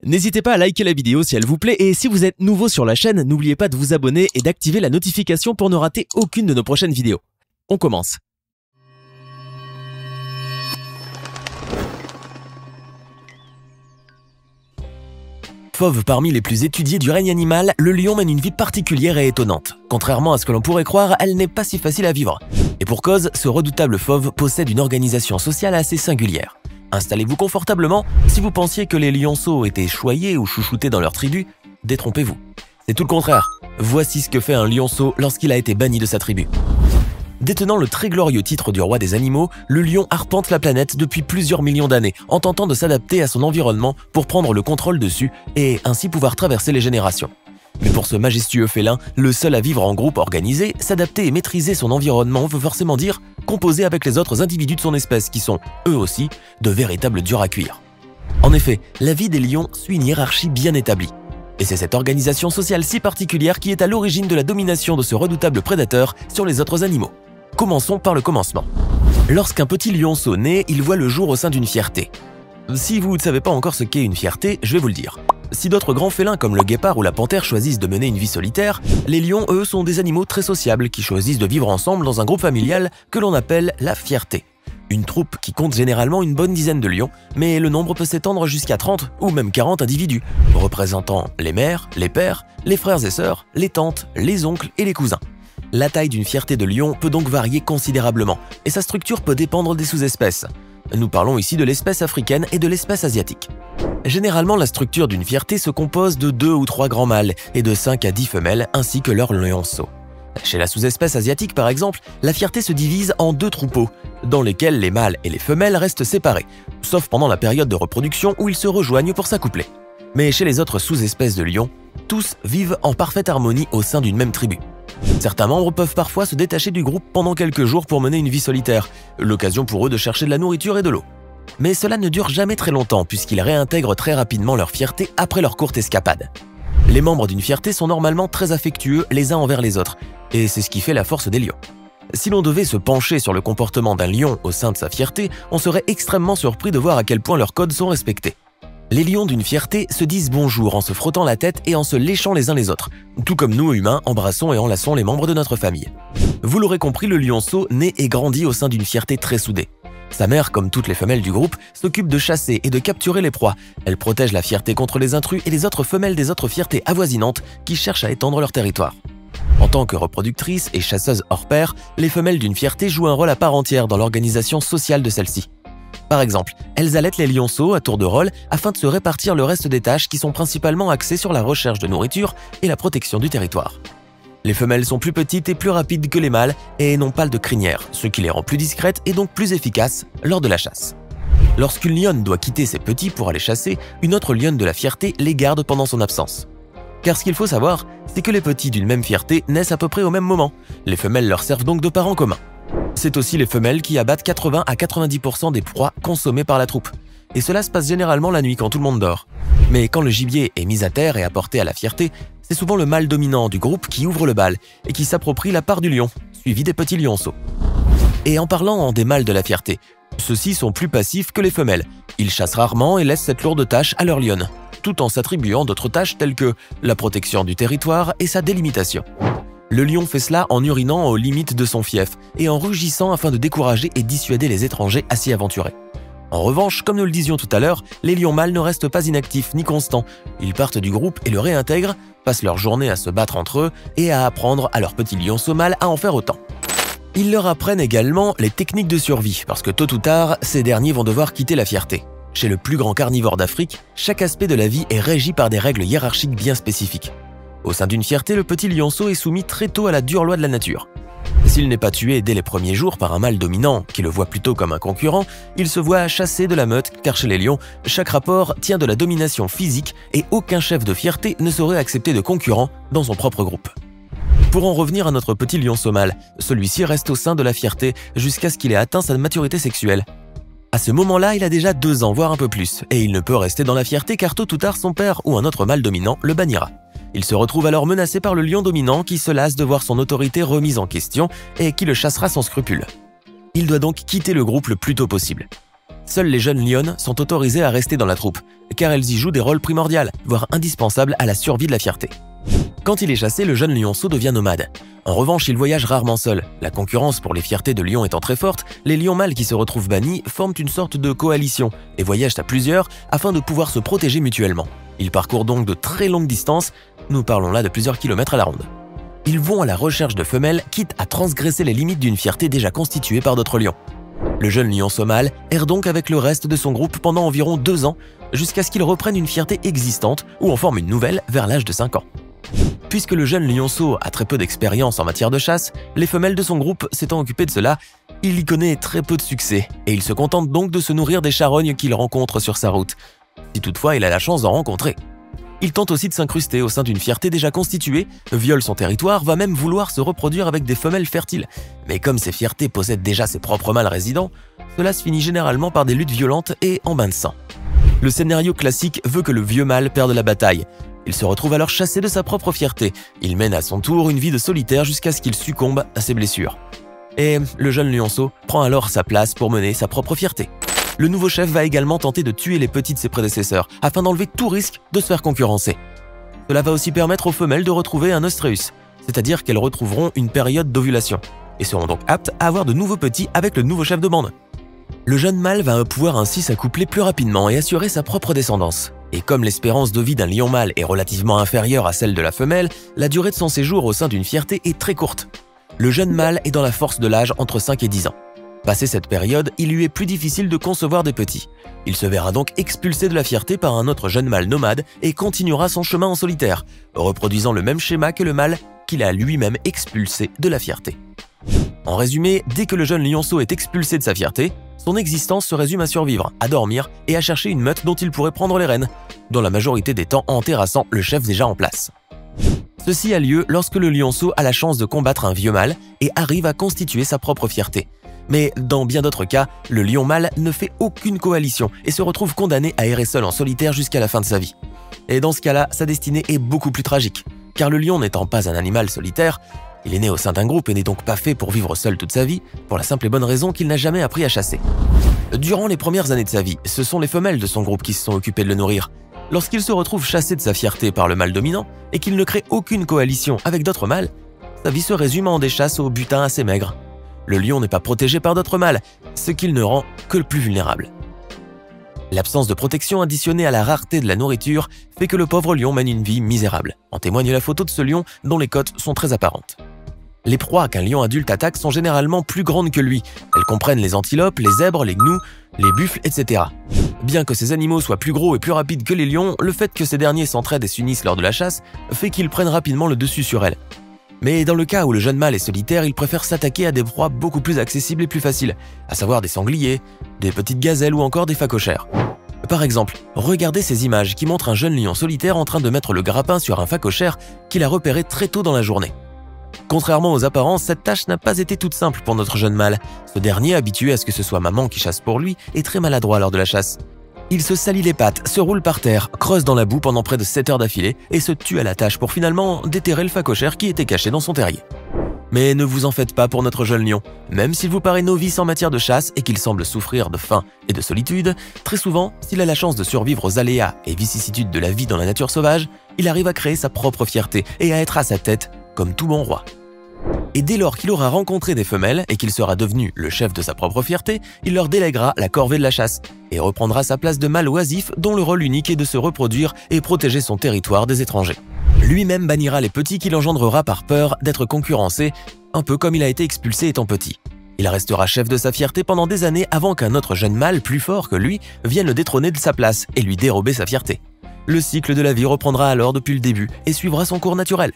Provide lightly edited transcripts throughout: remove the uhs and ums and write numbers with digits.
N'hésitez pas à liker la vidéo si elle vous plaît et si vous êtes nouveau sur la chaîne, n'oubliez pas de vous abonner et d'activer la notification pour ne rater aucune de nos prochaines vidéos. On commence. Fauve parmi les plus étudiés du règne animal, le lion mène une vie particulière et étonnante. Contrairement à ce que l'on pourrait croire, elle n'est pas si facile à vivre. Et pour cause, ce redoutable fauve possède une organisation sociale assez singulière. Installez-vous confortablement. Si vous pensiez que les lionceaux étaient choyés ou chouchoutés dans leur tribu, détrompez-vous. C'est tout le contraire. Voici ce que fait un lionceau lorsqu'il a été banni de sa tribu. Détenant le très glorieux titre du roi des animaux, le lion arpente la planète depuis plusieurs millions d'années en tentant de s'adapter à son environnement pour prendre le contrôle dessus et ainsi pouvoir traverser les générations. Mais pour ce majestueux félin, le seul à vivre en groupe organisé, s'adapter et maîtriser son environnement veut forcément dire composer avec les autres individus de son espèce qui sont, eux aussi, de véritables durs à cuire. En effet, la vie des lions suit une hiérarchie bien établie. Et c'est cette organisation sociale si particulière qui est à l'origine de la domination de ce redoutable prédateur sur les autres animaux. Commençons par le commencement. Lorsqu'un petit lionceau naît, il voit le jour au sein d'une fierté. Si vous ne savez pas encore ce qu'est une fierté, je vais vous le dire. Si d'autres grands félins comme le guépard ou la panthère choisissent de mener une vie solitaire, les lions, eux, sont des animaux très sociables qui choisissent de vivre ensemble dans un groupe familial que l'on appelle la fierté. Une troupe qui compte généralement une bonne dizaine de lions, mais le nombre peut s'étendre jusqu'à 30 ou même 40 individus, représentant les mères, les pères, les frères et sœurs, les tantes, les oncles et les cousins. La taille d'une fierté de lion peut donc varier considérablement, et sa structure peut dépendre des sous-espèces. Nous parlons ici de l'espèce africaine et de l'espèce asiatique. Généralement, la structure d'une fierté se compose de 2 ou 3 grands mâles et de 5 à 10 femelles ainsi que leurs lionceaux. Chez la sous-espèce asiatique par exemple, la fierté se divise en 2 troupeaux, dans lesquels les mâles et les femelles restent séparés, sauf pendant la période de reproduction où ils se rejoignent pour s'accoupler. Mais chez les autres sous-espèces de lions, tous vivent en parfaite harmonie au sein d'une même tribu. Certains membres peuvent parfois se détacher du groupe pendant quelques jours pour mener une vie solitaire, l'occasion pour eux de chercher de la nourriture et de l'eau. Mais cela ne dure jamais très longtemps puisqu'ils réintègrent très rapidement leur fierté après leur courte escapade. Les membres d'une fierté sont normalement très affectueux les uns envers les autres, et c'est ce qui fait la force des lions. Si l'on devait se pencher sur le comportement d'un lion au sein de sa fierté, on serait extrêmement surpris de voir à quel point leurs codes sont respectés. Les lions d'une fierté se disent bonjour en se frottant la tête et en se léchant les uns les autres, tout comme nous humains embrassons et enlaçons les membres de notre famille. Vous l'aurez compris, le lionceau naît et grandit au sein d'une fierté très soudée. Sa mère, comme toutes les femelles du groupe, s'occupe de chasser et de capturer les proies. Elle protège la fierté contre les intrus et les autres femelles des autres fiertés avoisinantes qui cherchent à étendre leur territoire. En tant que reproductrices et chasseuses hors pair, les femelles d'une fierté jouent un rôle à part entière dans l'organisation sociale de celle-ci. Par exemple, elles allaitent les lionceaux à tour de rôle afin de se répartir le reste des tâches qui sont principalement axées sur la recherche de nourriture et la protection du territoire. Les femelles sont plus petites et plus rapides que les mâles et n'ont pas de crinière, ce qui les rend plus discrètes et donc plus efficaces lors de la chasse. Lorsqu'une lionne doit quitter ses petits pour aller chasser, une autre lionne de la fierté les garde pendant son absence. Car ce qu'il faut savoir, c'est que les petits d'une même fierté naissent à peu près au même moment. Les femelles leur servent donc de parents communs. C'est aussi les femelles qui abattent 80 à 90% des proies consommées par la troupe. Et cela se passe généralement la nuit quand tout le monde dort. Mais quand le gibier est mis à terre et apporté à la fierté, c'est souvent le mâle dominant du groupe qui ouvre le bal et qui s'approprie la part du lion, suivi des petits lionceaux. Et en parlant des mâles de la fierté, ceux-ci sont plus passifs que les femelles. Ils chassent rarement et laissent cette lourde tâche à leur lionne, tout en s'attribuant d'autres tâches telles que la protection du territoire et sa délimitation. Le lion fait cela en urinant aux limites de son fief et en rugissant afin de décourager et dissuader les étrangers à s'y aventurer. En revanche, comme nous le disions tout à l'heure, les lions mâles ne restent pas inactifs ni constants. Ils partent du groupe et le réintègrent, passent leur journée à se battre entre eux et à apprendre à leurs petits lionceaux mâles à en faire autant. Ils leur apprennent également les techniques de survie parce que tôt ou tard, ces derniers vont devoir quitter la fierté. Chez le plus grand carnivore d'Afrique, chaque aspect de la vie est régi par des règles hiérarchiques bien spécifiques. Au sein d'une fierté, le petit lionceau est soumis très tôt à la dure loi de la nature. S'il n'est pas tué dès les premiers jours par un mâle dominant qui le voit plutôt comme un concurrent, il se voit chassé de la meute car chez les lions, chaque rapport tient de la domination physique et aucun chef de fierté ne saurait accepter de concurrent dans son propre groupe. Pour en revenir à notre petit lionceau mâle, celui-ci reste au sein de la fierté jusqu'à ce qu'il ait atteint sa maturité sexuelle. À ce moment-là, il a déjà 2 ans, voire un peu plus, et il ne peut rester dans la fierté car tôt ou tard son père ou un autre mâle dominant le bannira. Il se retrouve alors menacé par le lion dominant qui se lasse de voir son autorité remise en question et qui le chassera sans scrupule. Il doit donc quitter le groupe le plus tôt possible. Seules les jeunes lionnes sont autorisées à rester dans la troupe, car elles y jouent des rôles primordiaux, voire indispensables à la survie de la fierté. Quand il est chassé, le jeune lionceau devient nomade. En revanche, il voyage rarement seul. La concurrence pour les fiertés de lions étant très forte, les lions mâles qui se retrouvent bannis forment une sorte de coalition et voyagent à plusieurs afin de pouvoir se protéger mutuellement. Ils parcourent donc de très longues distances, nous parlons là de plusieurs kilomètres à la ronde. Ils vont à la recherche de femelles, quitte à transgresser les limites d'une fierté déjà constituée par d'autres lions. Le jeune lionceau mâle erre donc avec le reste de son groupe pendant environ 2 ans, jusqu'à ce qu'il reprenne une fierté existante ou en forme une nouvelle vers l'âge de 5 ans. Puisque le jeune lionceau a très peu d'expérience en matière de chasse, les femelles de son groupe s'étant occupées de cela, il y connaît très peu de succès et il se contente donc de se nourrir des charognes qu'il rencontre sur sa route, si toutefois il a la chance d'en rencontrer. Il tente aussi de s'incruster au sein d'une fierté déjà constituée, viole son territoire, va même vouloir se reproduire avec des femelles fertiles. Mais comme ces fiertés possèdent déjà ses propres mâles résidents, cela se finit généralement par des luttes violentes et en bain de sang. Le scénario classique veut que le vieux mâle perde la bataille. Il se retrouve alors chassé de sa propre fierté. Il mène à son tour une vie de solitaire jusqu'à ce qu'il succombe à ses blessures. Et le jeune lionceau prend alors sa place pour mener sa propre fierté. Le nouveau chef va également tenter de tuer les petits de ses prédécesseurs afin d'enlever tout risque de se faire concurrencer. Cela va aussi permettre aux femelles de retrouver un œstrus, c'est-à-dire qu'elles retrouveront une période d'ovulation et seront donc aptes à avoir de nouveaux petits avec le nouveau chef de bande. Le jeune mâle va pouvoir ainsi s'accoupler plus rapidement et assurer sa propre descendance. Et comme l'espérance de vie d'un lion mâle est relativement inférieure à celle de la femelle, la durée de son séjour au sein d'une fierté est très courte. Le jeune mâle est dans la force de l'âge entre 5 et 10 ans. Passé cette période, il lui est plus difficile de concevoir des petits. Il se verra donc expulsé de la fierté par un autre jeune mâle nomade et continuera son chemin en solitaire, reproduisant le même schéma que le mâle qu'il a lui-même expulsé de la fierté. En résumé, dès que le jeune lionceau est expulsé de sa fierté, son existence se résume à survivre, à dormir et à chercher une meute dont il pourrait prendre les rênes, dans la majorité des temps en terrassant le chef déjà en place. Ceci a lieu lorsque le lionceau a la chance de combattre un vieux mâle et arrive à constituer sa propre fierté. Mais dans bien d'autres cas, le lion mâle ne fait aucune coalition et se retrouve condamné à errer seul en solitaire jusqu'à la fin de sa vie. Et dans ce cas-là, sa destinée est beaucoup plus tragique, car le lion n'étant pas un animal solitaire, il est né au sein d'un groupe et n'est donc pas fait pour vivre seul toute sa vie, pour la simple et bonne raison qu'il n'a jamais appris à chasser. Durant les premières années de sa vie, ce sont les femelles de son groupe qui se sont occupées de le nourrir. Lorsqu'il se retrouve chassé de sa fierté par le mâle dominant et qu'il ne crée aucune coalition avec d'autres mâles, sa vie se résume en des chasses au butin assez maigre. Le lion n'est pas protégé par d'autres mâles, ce qui ne rend que le plus vulnérable. L'absence de protection additionnée à la rareté de la nourriture fait que le pauvre lion mène une vie misérable. En témoigne la photo de ce lion dont les côtes sont très apparentes. Les proies qu'un lion adulte attaque sont généralement plus grandes que lui. Elles comprennent les antilopes, les zèbres, les gnous, les buffles, etc. Bien que ces animaux soient plus gros et plus rapides que les lions, le fait que ces derniers s'entraident et s'unissent lors de la chasse fait qu'ils prennent rapidement le dessus sur elles. Mais dans le cas où le jeune mâle est solitaire, il préfère s'attaquer à des proies beaucoup plus accessibles et plus faciles, à savoir des sangliers, des petites gazelles ou encore des phacochères. Par exemple, regardez ces images qui montrent un jeune lion solitaire en train de mettre le grappin sur un phacochère qu'il a repéré très tôt dans la journée. Contrairement aux apparences, cette tâche n'a pas été toute simple pour notre jeune mâle. Ce dernier, habitué à ce que ce soit maman qui chasse pour lui, est très maladroit lors de la chasse. Il se salit les pattes, se roule par terre, creuse dans la boue pendant près de 7 heures d'affilée et se tue à la tâche pour finalement déterrer le phacochère qui était caché dans son terrier. Mais ne vous en faites pas pour notre jeune lion. Même s'il vous paraît novice en matière de chasse et qu'il semble souffrir de faim et de solitude, très souvent, s'il a la chance de survivre aux aléas et vicissitudes de la vie dans la nature sauvage, il arrive à créer sa propre fierté et à être à sa tête comme tout bon roi. Et dès lors qu'il aura rencontré des femelles et qu'il sera devenu le chef de sa propre fierté, il leur délèguera la corvée de la chasse et reprendra sa place de mâle oisif dont le rôle unique est de se reproduire et protéger son territoire des étrangers. Lui-même bannira les petits qu'il engendrera par peur d'être concurrencé, un peu comme il a été expulsé étant petit. Il restera chef de sa fierté pendant des années avant qu'un autre jeune mâle plus fort que lui vienne le détrôner de sa place et lui dérober sa fierté. Le cycle de la vie reprendra alors depuis le début et suivra son cours naturel.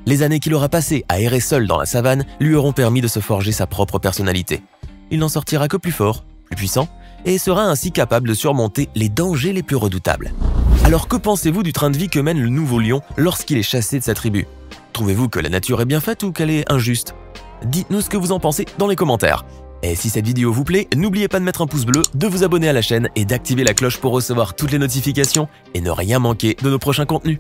Les années qu'il aura passées à errer seul dans la savane lui auront permis de se forger sa propre personnalité. Il n'en sortira que plus fort, plus puissant, et sera ainsi capable de surmonter les dangers les plus redoutables. Alors que pensez-vous du train de vie que mène le nouveau lion lorsqu'il est chassé de sa tribu? Trouvez-vous que la nature est bien faite ou qu'elle est injuste? Dites-nous ce que vous en pensez dans les commentaires. Et si cette vidéo vous plaît, n'oubliez pas de mettre un pouce bleu, de vous abonner à la chaîne et d'activer la cloche pour recevoir toutes les notifications et ne rien manquer de nos prochains contenus.